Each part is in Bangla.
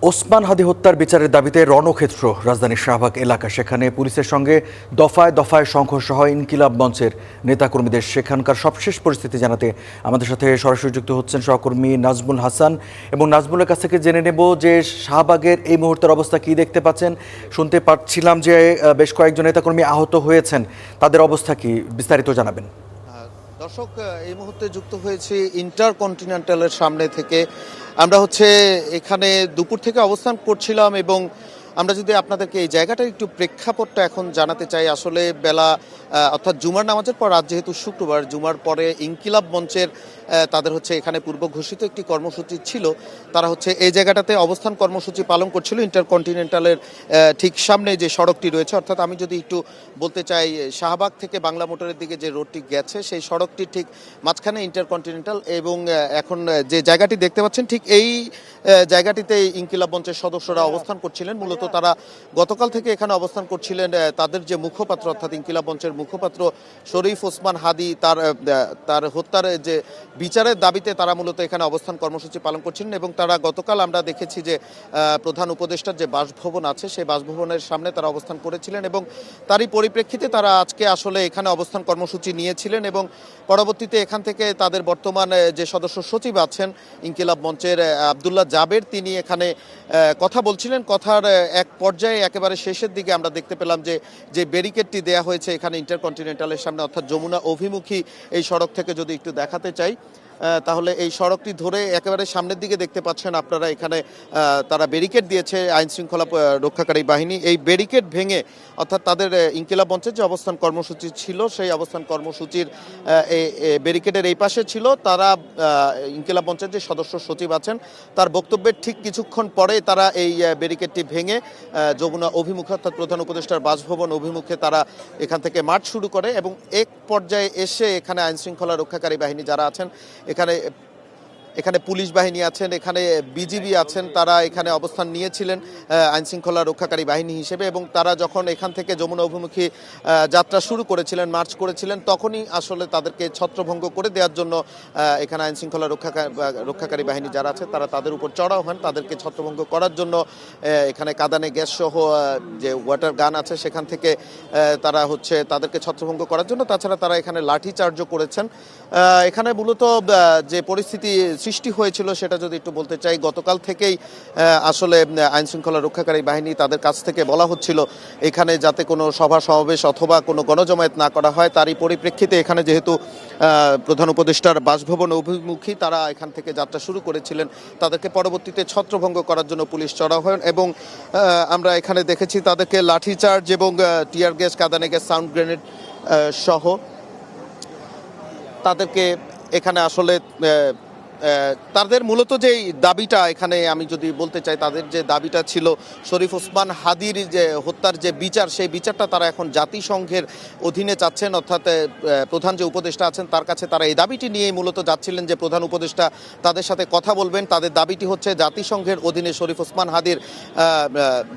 ওসমান হাদি হত্যার বিচারের দাবিতে রণক্ষেত্র রাজধানীর শাহবাগ এলাকা, সেখানে পুলিশের সঙ্গে দফায় দফায় সংঘর্ষ হয় ইনকিলাব মঞ্চের নেতাকর্মীদের। সেখানকার সবশেষ পরিস্থিতি জানাতে আমাদের সাথে সরাসরি যুক্ত হচ্ছেন সহকর্মী নাজমুল হাসান, এবং নাজমুলের কাছ থেকে জেনে নেব যে শাহবাগের এই মুহূর্তের অবস্থা কি দেখতে পাচ্ছেন। শুনতে পাচ্ছিলাম যে বেশ কয়েকজন নেতাকর্মী আহত হয়েছেন, তাদের অবস্থা কি, বিস্তারিত জানাবেন। দর্শক, এই মুহূর্তে যুক্ত হয়েছি ইন্টারকন্টিনেন্টালের সামনে থেকে। আমরা এখানে দুপুর থেকে অবস্থান করছিলাম, এবং আমরা যদি আপনাদেরকে এই জায়গাটার একটু প্রেক্ষাপটটা এখন জানাতে চাই। আসলে বেলা অর্থাৎ জুমার নামাজের পর, আজ যেহেতু শুক্রবার, জুমার পরে ইনকিলাব মঞ্চের তাদের একখানে পূর্ব ঘোষিত একটি কর্মসূচি ছিল। তারা এই জায়গাটাতে অবস্থান কর্মসূচি পালন করছিল ইন্টারকন্টিনেন্টালের ঠিক সামনে যে সড়কটি রয়েছে। অর্থাৎ আমি যদি একটু বলতে চাই, শাহবাগ থেকে বাংলা মোটরের দিকে যে রোডটি গেছে, সেই সড়কটির ঠিক মাঝখানে ইন্টারকন্টিনেন্টাল, এবং এখন যে জায়গাটি দেখতে পাচ্ছেন ঠিক এই জায়গাটিতে ইনকিলাব মঞ্চের সদস্যরা অবস্থান করছিলেন। মূলত তারা গতকাল থেকে এখানে অবস্থান করছিলেন। তাদের যে মুখপাত্র, অর্থাৎ ইনকিলাব মঞ্চের মুখপাত্র শরীফ ওসমান হাদি, তার হত্যার যে বিচারের দাবিতে তারা মূলত এখানে অবস্থান কর্মসূচি পালন করছিলেন। এবং তারা গতকাল আমরা দেখেছি যে প্রধান উপদেষ্টার যে বাসভবন আছে, সেই বাসভবনের সামনে তারা অবস্থান করেছিলেন, এবং তারই পরিপ্রেক্ষিতে তারা আজকে এখানে অবস্থান কর্মসূচি নিয়েছিলেন। এবং পরবর্তীতে এখান থেকে তাদের বর্তমান যে সদস্য সচিব আছেন ইনকিলাব মঞ্চের, আব্দুল্লাহ জাবের, তিনি এখানে কথা বলছিলেন। কথার এক পর্যায়ে একেবারে শেষের দিকে আমরা দেখতে পেলাম যে ব্যারিকেডটি দেয়া হয়েছে এখানে ইন্টারকন্টিনেন্টালের সামনে, অর্থাৎ যমুনা অভিমুখী এই সড়ক থেকে যদি একটু দেখাতে চাই, তাহলে এই সড়কটি ধরে একেবারে সামনের দিকে দেখতে পাচ্ছেন আপনারা, এখানে তারা ব্যারিকেড দিয়েছে আইন শৃঙ্খলা রক্ষাকারী বাহিনী। এই ব্যারিকেড ভেঙে, অর্থাৎ তাদের ইনকিলাব মঞ্চের যে অবস্থান কর্মসূচি ছিল, সেই অবস্থান কর্মসূচির ব্যারিকেডের এই পাশে ছিল। তারা ইনকিলাব মঞ্চের যে সদস্য সচিব আছেন, তার বক্তব্যের ঠিক কিছুক্ষণ পরে তারা এই ব্যারিকেডটি ভেঙে যমুনা অভিমুখে, অর্থাৎ প্রধান উপদেষ্টার বাসভবন অভিমুখে তারা এখান থেকে মার্চ শুরু করে। এবং এক পর্যায়ে এসে এখানে আইন শৃঙ্খলা রক্ষাকারী বাহিনী যারা আছেন, এখানে পুলিশ বাহিনী আছেন, এখানে বিজিবি আছেন, তারা এখানে অবস্থান নিয়েছিলেন আইন শৃঙ্খলা রক্ষাকারী বাহিনী হিসেবে। এবং তারা যখন এখান থেকে যমুনা অভিমুখী যাত্রা শুরু করেছিলেন, মার্চ করেছিলেন, তখনই তাদেরকে ছত্রভঙ্গ করে দেওয়ার জন্য এখানে আইন শৃঙ্খলা রক্ষাকারী বাহিনী যারা আছে, তারা তাদের উপর চড়াও হন। তাদেরকে ছত্রভঙ্গ করার জন্য এখানে কাঁদানে গ্যাস সহ যে ওয়াটার গান আছে, সেখান থেকে তারা তাদেরকে ছত্রভঙ্গ করার জন্য, তাছাড়া তারা এখানে লাঠিচার্জও করেছেন। এখানে মূলত যে পরিস্থিতি সৃষ্টি হয়েছিল সেটা যদি একটু বলতে চাই, গতকাল থেকেই আইন শৃঙ্খলা রক্ষাকারী বাহিনী, তাদের কাছ থেকে বলা হচ্ছিল এখানে যাতে কোনো সভা সমাবেশ অথবা কোনো গণজমায়েত না করা হয়। তারই পরিপ্রেক্ষিতে এখানে যেহেতু প্রধান উপদেষ্টার বাসভবন অভিমুখী তারা এখান থেকে যাত্রা শুরু করেছিলেন, তাদেরকে পরবর্তীতে ছত্রভঙ্গ করার জন্য পুলিশ চড়াও হয়। এবং আমরা এখানে দেখেছি তাদেরকে লাঠিচার্জ এবং টিয়ার গ্যাস, কাঁদানে গ্যাস, সাউন্ড গ্রেনেড সহ তাদেরকে এখানে তাদের মূলত যে দাবিটা, এখানে আমি যদি বলতে চাই, তাদের যে দাবিটা ছিল শরীফ ওসমান হাদির যে হত্যার যে বিচার, সেই বিচারটা তারা এখন জাতিসংঘের অধীনে চাচ্ছেন। অর্থাৎ প্রধান যে উপদেষ্টা আছেন তার কাছে তারা এই দাবিটি নিয়েই মূলত যাচ্ছিলেন যে প্রধান উপদেষ্টা তাদের সাথে কথা বলবেন। তাদের দাবিটি জাতিসংঘের অধীনে শরীফ ওসমান হাদির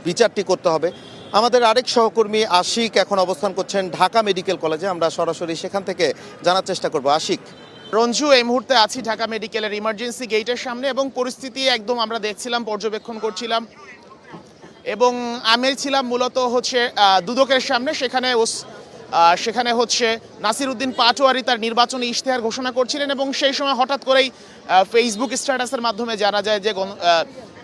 বিচারটি করতে হবে। আমাদের আরেক সহকর্মী আশিক এখন অবস্থান করছেন ঢাকা মেডিকেল কলেজে, আমরা সরাসরি সেখান থেকে জানার চেষ্টা করব। আশিক। রঞ্জু, এই মুহূর্তে আছি ঢাকা মেডিকেলের ইমার্জেন্সি গেটের সামনে, এবং পরিস্থিতি একদম আমরা দেখছিলাম, পর্যবেক্ষণ করছিলাম, এবং আমি ছিলাম মূলত দুদকের সামনে। সেখানে নাসির উদ্দিন পাটোয়ারি তার নির্বাচনী ইশতেহার ঘোষণা করছিলেন, এবং সেই সময় হঠাৎ করেই ফেসবুক স্ট্যাটাসের মাধ্যমে জানা যায় যে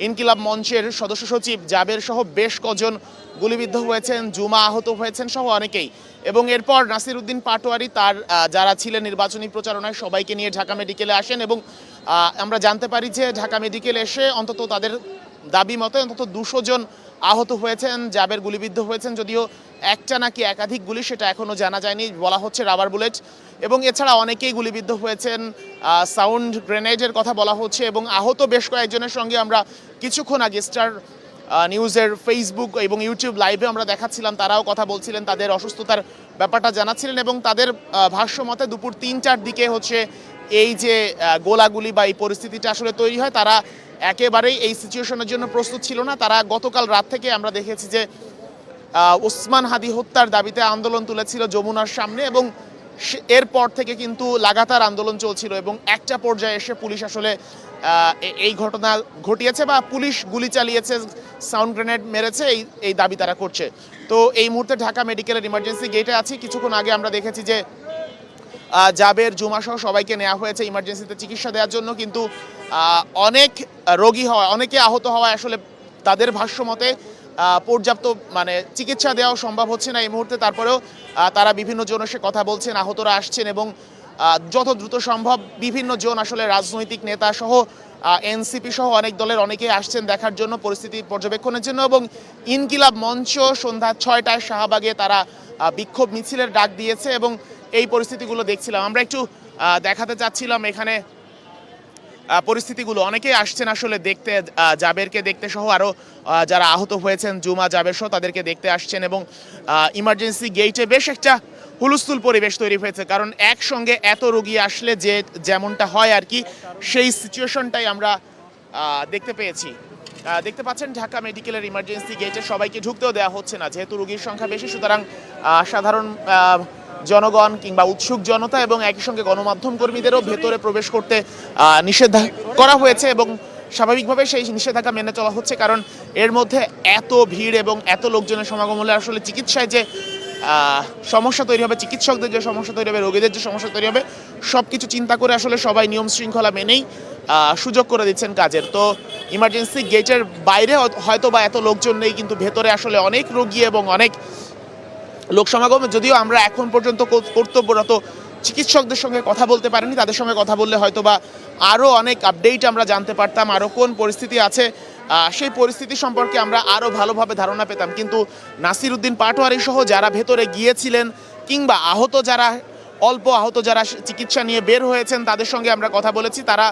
ইনকিলাব মঞ্চের সদস্য সচিব জাবের সহ বেশ কজন গুলিবিদ্ধ হয়েছেন, জুমা আহত হয়েছেন সহ অনেকেই। এবং এরপর নাসির উদ্দিন পাটোয়ারি তার যারা ছিলেন নির্বাচনী প্রচারণায় সবাইকে নিয়ে ঢাকা মেডিকেলে আসেন, এবং আমরা জানতে পারি যে ঢাকা মেডিকেলে এসে অন্তত তাদের দাবি মতো অন্তত 200 জন আহত হয়েছেন, জাবের গুলিবিদ্ধ হয়েছেন। যদিও একটা নাকি একাধিক গুলি সেটা এখনও জানা যায়নি, বলা হচ্ছে রাবার বুলেট। এবং এছাড়া অনেকেই গুলিবিদ্ধ হয়েছেন, সাউন্ড গ্রেনেডের কথা বলা হচ্ছে। এবং আহত বেশ কয়েকজনের সঙ্গে আমরা কিছুক্ষণ আগে স্টার নিউজের ফেসবুক এবং ইউটিউব লাইভে আমরা দেখাচ্ছিলাম, তারাও কথা বলছিলেন, তাদের অসুস্থতার ব্যাপারটা জানাচ্ছিলেন। এবং তাদের ভাষ্য মতে দুপুর 3-4 দিকে এই যে গোলাগুলি বা এই পরিস্থিতিটা তৈরি হয়, তারা একেবারেই এই সিচুয়েশনের জন্য প্রস্তুত ছিল না। তারা গতকাল রাত থেকে আমরা দেখেছি যে ওসমান হাদি হত্যার দাবিতে আন্দোলন তুলেছিল যমুনার সামনে, এবং এরপর থেকে কিন্তু লাগাতার আন্দোলন চলছিল। এবং একটা পর্যায়ে এসে পুলিশ এই ঘটনা ঘটিয়েছে বা পুলিশ গুলি চালিয়েছে, সাউন্ড গ্রেনেড মেরেছে, এই দাবি তারা করছে। তো এই মুহূর্তে ঢাকা মেডিকেলের ইমার্জেন্সি গেটে আছি। কিছুক্ষণ আগে আমরা দেখেছি যে জাবের, জুমা সহ সবাইকে নেওয়া হয়েছে ইমার্জেন্সিতে চিকিৎসা দেওয়ার জন্য, কিন্তু অনেক রোগী হওয়া, অনেকে আহত হওয়ায় আসলে তাদের ভাষ্য মতে পর্যাপ্ত চিকিৎসা দেওয়া সম্ভব হচ্ছে না এই মুহূর্তে। তারপরেও তারা বিভিন্ন জনের সাথে কথা বলছেন, আহতরা আসছেন এবং যত দ্রুত সম্ভব বিভিন্ন জন আসলে রাজনৈতিক নেতা সহ এনসিপি সহ অনেক দলের অনেকেই আসছেন দেখার জন্য, পরিস্থিতি পর্যবেক্ষণের জন্য। এবং ইনকিলাব মঞ্চ সন্ধ্যা 6টায় শাহবাগে তারা বিক্ষোভ মিছিলের ডাক দিয়েছে এবং এই পরিস্থিতিগুলো দেখছিলাম। আমরা একটু দেখাতে চাচ্ছিলাম এখানে পরিস্থিতিগুলো। অনেকেই আসছেন আসলে দেখতে, জাবেরকে দেখতে সহ আরও যারা আহত হয়েছেন জুমা, জাবের সহ তাদেরকে দেখতে আসছেন এবং ইমার্জেন্সি গেটে বেশ একটা হুলস্থুল পরিবেশ তৈরি হয়েছে, কারণ একসঙ্গে এত রোগী আসলে যে যেমনটা হয় আর কি, সেই সিচুয়েশনটাই আমরা দেখতে পেয়েছি। দেখতে পাচ্ছেন ঢাকা মেডিকেলের ইমার্জেন্সি গেটে সবাইকে ঢুকতেও দেওয়া হচ্ছে না, যেহেতু রোগীর সংখ্যা বেশি। সুতরাং সাধারণ জনগণ কিংবা উৎসুক জনতা এবং একই সঙ্গে গণমাধ্যম কর্মীদেরও ভেতরে প্রবেশ করতে নিষেধ করা হয়েছে এবং স্বাভাবিকভাবে সেই নিষেধাজ্ঞা মেনে চলা হচ্ছে, কারণ এর মধ্যে এত ভিড় এবং এত লোকজনের সমাগম হলে আসলে চিকিৎসায় যে সমস্যা তৈরি হবে, চিকিৎসকদের যে সমস্যা তৈরি হবে, রোগীদের যে সমস্যা তৈরি হবে, সব কিছু চিন্তা করে আসলে সবাই নিয়ম শৃঙ্খলা মেনেই সুযোগ করে দিচ্ছেন কাজের। তো ইমার্জেন্সি গেটের বাইরে হয়তো বা এত লোকজন নেই, কিন্তু ভেতরে আসলে অনেক রোগী এবং অনেক লোক সমাগম। যদিও আমরা এখন পর্যন্ত কর্তব্যরত চিকিৎসকদের সঙ্গে কথা বলতে পারিনি, তাদের সঙ্গে কথা বললে হয়তো বা আরও অনেক আপডেট আমরা জানতে পারতাম, আরও কোন পরিস্থিতি আছে সেই পরিস্থিতি সম্পর্কে আমরা আরও ভালোভাবে ধারণা পেতাম। কিন্তু নাসির উদ্দিন পাটোয়ারি সহ যারা ভেতরে গিয়েছিলেন কিংবা আহত যারা, অল্প আহত যারা চিকিৎসা নিয়ে বের হয়েছেন, তাদের সঙ্গে আমরা কথা বলেছি। তারা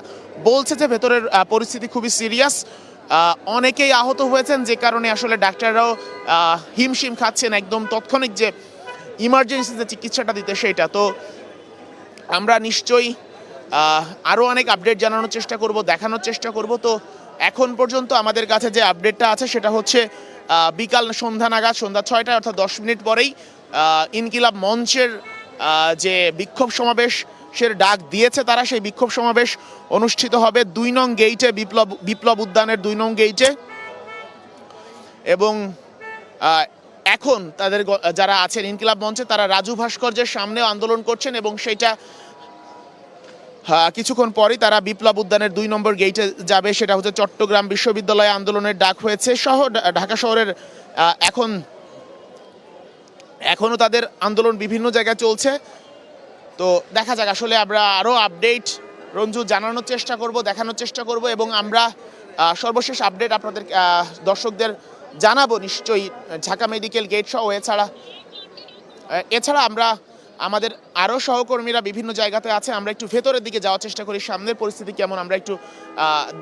বলছে যে ভেতরের পরিস্থিতি খুবই সিরিয়াস, অনেকেই আহত হয়েছেন, যে কারণে আসলে ডাক্তাররাও হিমশিম খাচ্ছেন একদম তাৎক্ষণিক যে ইমার্জেন্সি যে চিকিৎসাটা দিতে সেইটা। তো আমরা নিশ্চয়ই আরও অনেক আপডেট জানানোর চেষ্টা করব, দেখানোর চেষ্টা করব। তো এখন পর্যন্ত আমাদের কাছে যে আপডেটটা আছে সেটা হচ্ছে বিকাল সন্ধ্যা নাগাদ, সন্ধ্যা 6টায় অর্থাৎ 10 মিনিট পরেই ইনকিলাব মঞ্চের যে বিক্ষোভ সমাবেশের ডাক দিয়েছে তারা, সেই বিক্ষোভ সমাবেশ অনুষ্ঠিত হবে 2 নং গেইটে, বিপ্লব উদ্যানের 2 নং গেইটে। এবং এখন তাদের যারা আছেন ইনকিলাব মঞ্চে, তারা রাজু ভাস্কর্যের সামনেও আন্দোলন করছেন এবং সেইটা কিছুক্ষণ পরই তারা বিপ্লব উদ্যানের 2 নম্বর গেইটে যাবে। সেটা হচ্ছে চট্টগ্রাম বিশ্ববিদ্যালয়ে আন্দোলনের ডাক হয়েছে সহ ঢাকা শহরের এখনো তাদের আন্দোলন বিভিন্ন জায়গায় চলছে। তো দেখা যাক, আসলে আমরা আরও আপডেট রঞ্জু জানানোর চেষ্টা করব, দেখানোর চেষ্টা করব এবং আমরা সর্বশেষ আপডেট আপনাদের দর্শকদের জানাবো নিশ্চয়ই ঢাকা মেডিকেল গেট সহ। এছাড়া আমরা আমাদের আরও সহকর্মীরা বিভিন্ন জায়গাতে আছে, আমরা একটু ভেতরের দিকে যাওয়ার চেষ্টা করি, সামনের পরিস্থিতি কেমন আমরা একটু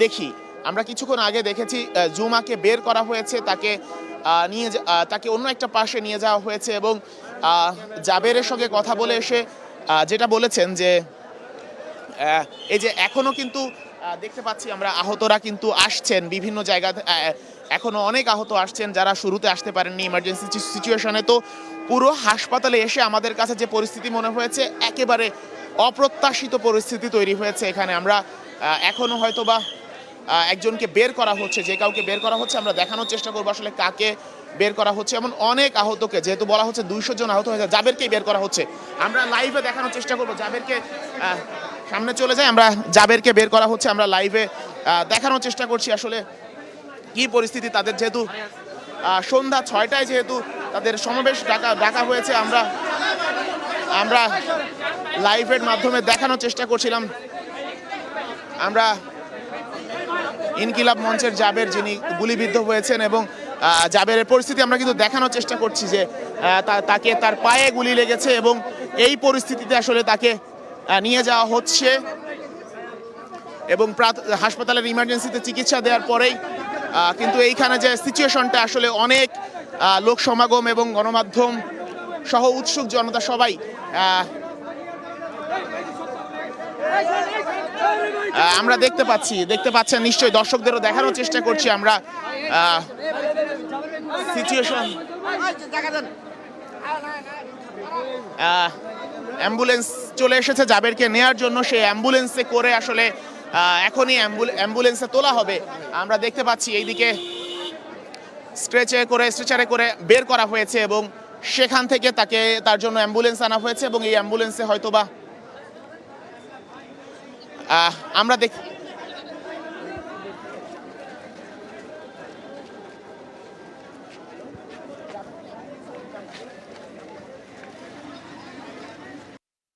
দেখি। আমরা কিছুক্ষণ আগে দেখেছি জুমাকে বের করা হয়েছে, তাকে অন্য একটা পাশে নিয়ে যাওয়া হয়েছে এবং জাবেরের সঙ্গে কথা বলে এসে যেটা বলেছেন যে এই যে এখনো কিন্তু দেখতে পাচ্ছি আমরা আহতরা কিন্তু আসছেন বিভিন্ন জায়গাতে, এখনো অনেক আহত আসছেন যারা শুরুতে আসতে পারেননি ইমার্জেন্সি সিচুয়েশনে। তো পুরো হাসপাতালে এসে আমাদের কাছে যে পরিস্থিতি মনে হয়েছে, একেবারে অপ্রত্যাশিত পরিস্থিতি তৈরি হয়েছে এখানে। আমরা এখনো হয়তো বা একজনকে বের করা হচ্ছে, যে কাউকে বের করা হচ্ছে, আমরা দেখানোর চেষ্টা করবো আসলে কাকে বের করা হচ্ছে। এমন অনেক আহতকে, যেহেতু বলা হচ্ছে 200 জন আহত হয়েছে, জাবেরকেই বের করা হচ্ছে। আমরা লাইভে দেখানোর চেষ্টা করবো, জাবেরকে সামনে চলে যায়, আমরা জাবেরকে বের করা হচ্ছে, আমরা লাইভে দেখানোর চেষ্টা করছি আসলে কি পরিস্থিতি তাদের। যেহেতু সন্ধ্যা 6টায় যেহেতু তাদের সমাবেশ ডাকা হয়েছে, আমরা লাইভের মাধ্যমে দেখানোর চেষ্টা করছিলাম। আমরা ইনকিলাব মঞ্চের জাবের, যিনি গুলিবিদ্ধ হয়েছেন, এবং জাবেরের পরিস্থিতি আমরা কিন্তু দেখানোর চেষ্টা করছি যে তাকে তার পায়ে গুলি লেগেছে এবং এই পরিস্থিতিতে আসলে তাকে নিয়ে যাওয়া হচ্ছে এবং হাসপাতালের ইমার্জেন্সিতে চিকিৎসা দেওয়ার পরেই কিন্তু এইখানে যে সিচুয়েশনটা, আসলে অনেক লোক সমাগম এবং গণমাধ্যম সহ উৎসুক জনতা সবাই আমরা দেখতে পাচ্ছেন নিশ্চয়ই, দর্শকদেরও দেখানোর চেষ্টা করছি আমরা সিচুয়েশন। অ্যাম্বুলেন্স চলে এসেছে জাবেরকে নেয়ার জন্য, সেই অ্যাম্বুলেন্সে করে আসলে এখনই অ্যাম্বুলেন্সে তোলা হবে। আমরা দেখতে পাচ্ছি এইদিকে স্ট্রেচারে করে বের করা হয়েছে এবং সেখান থেকে তার জন্য অ্যাম্বুলেন্স আনা হয়েছে এবং এই অ্যাম্বুলেন্সে হয়তোবা আমরা